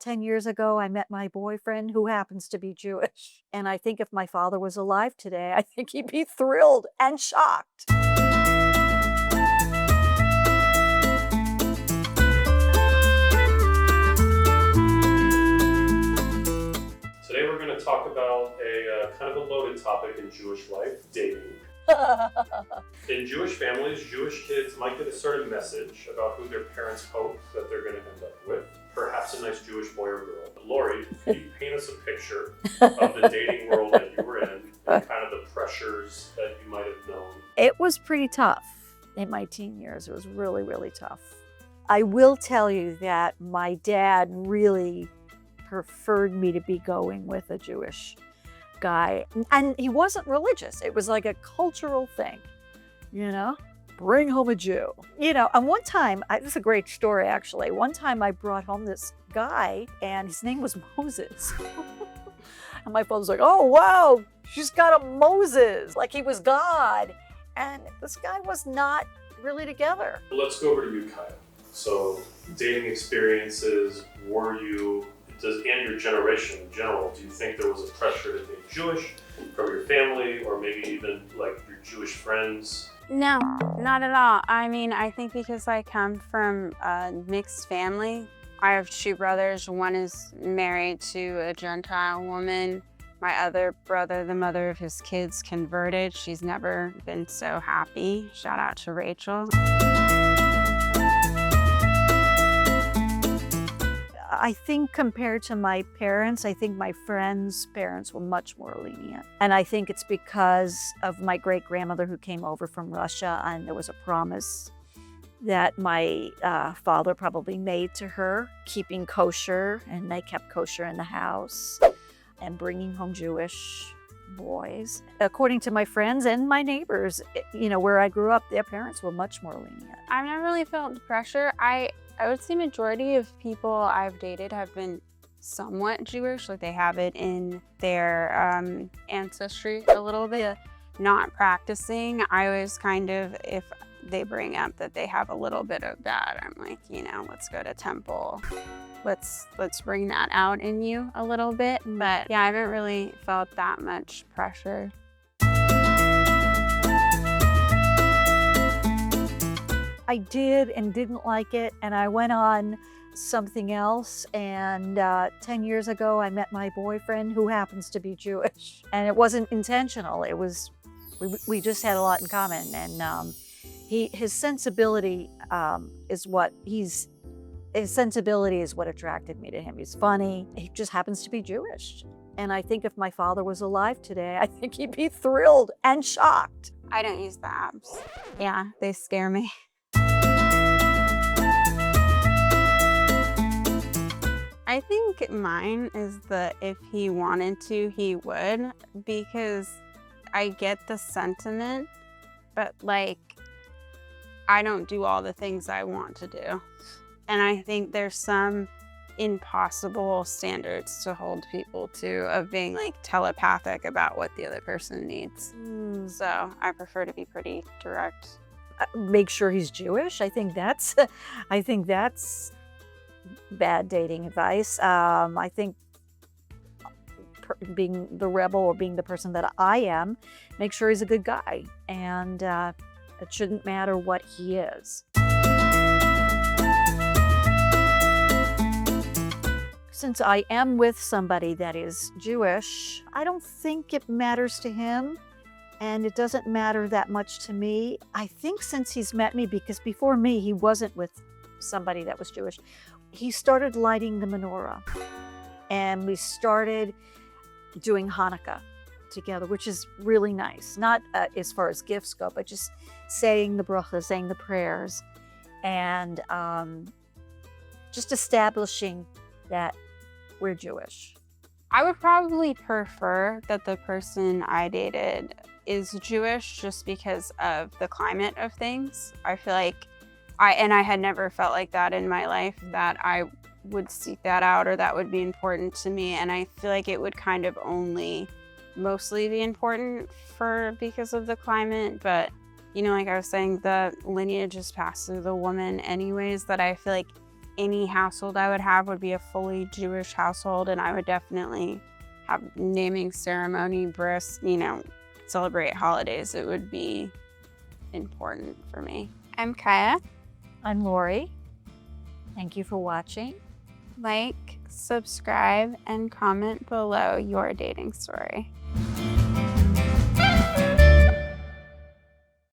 10 years ago, I met my boyfriend who happens to be Jewish. And I think if my father was alive today, I think he'd be thrilled and shocked. Today we're going to talk about a kind of a loaded topic in Jewish life, dating. In Jewish families, Jewish kids might get a certain message about who their parents hope that they're going to end up with. Perhaps a nice Jewish boy or girl. Lauri, can you paint us a picture of the dating world that you were in and kind of the pressures that you might have known? It was pretty tough in my teen years. It was really, really tough. I will tell you that my dad really preferred me to be going with a Jewish guy. And he wasn't religious. It was like a cultural thing, you know? Bring home a Jew. You know, and one time, this is a great story actually. One time I brought home this guy and his name was Moses. And my father was like, oh wow, she's got a Moses, like he was God. And this guy was not really together. Let's go over to you, Kaija. So dating experiences, and your generation in general, do you think there was a pressure to be Jewish from your family or maybe even like your Jewish friends? No, not at all. I mean, I think because I come from a mixed family. I have two brothers. One is married to a Gentile woman. My other brother, the mother of his kids, converted. She's never been so happy. Shout out to Rachel. I think compared to my parents, I think my friends' parents were much more lenient. And I think it's because of my great-grandmother who came over from Russia, and there was a promise that my father probably made to her, keeping kosher, and they kept kosher in the house, and bringing home Jewish boys. According to my friends and my neighbors, you know, where I grew up, their parents were much more lenient. I've never really felt pressure. I would say majority of people I've dated have been somewhat Jewish, like they have it in their ancestry a little bit. Not practicing, I always kind of, if they bring up that they have a little bit of that, I'm like, you know, let's go to temple. Let's bring that out in you a little bit. But yeah, I haven't really felt that much pressure. I did and didn't like it, and I went on something else, and 10 years ago I met my boyfriend who happens to be Jewish. And it wasn't intentional. It was, we just had a lot in common, and his sensibility is what attracted me to him. He's funny. He just happens to be Jewish. And I think if my father was alive today, I think he'd be thrilled and shocked. I don't use the apps. Yeah, they scare me. I think mine is that if he wanted to, he would, because I get the sentiment, but like, I don't do all the things I want to do. And I think there's some impossible standards to hold people to of being like telepathic about what the other person needs. So I prefer to be pretty direct. Make sure he's Jewish. I think that's bad dating advice. I think being the rebel or being the person that I am, make sure he's a good guy, and it shouldn't matter what he is. Since I am with somebody that is Jewish, I don't think it matters to him, and it doesn't matter that much to me. I think since he's met me, because before me, he wasn't with somebody that was Jewish, he started lighting the menorah, and we started doing Hanukkah together, which is really nice. Not as far as gifts go, but just saying the bracha, saying the prayers, and just establishing that we're Jewish. I would probably prefer that the person I dated is Jewish just because of the climate of things. I feel like I had never felt like that in my life, that I would seek that out or that would be important to me. And I feel like it would kind of only mostly be important because of the climate. But, you know, like I was saying, the lineage is passed through the woman anyways, that I feel like any household I would have would be a fully Jewish household, and I would definitely have naming ceremony, bris, celebrate holidays. It would be important for me. I'm Kaija. I'm Lauri. Thank you for watching. Like, subscribe, and comment below your dating story.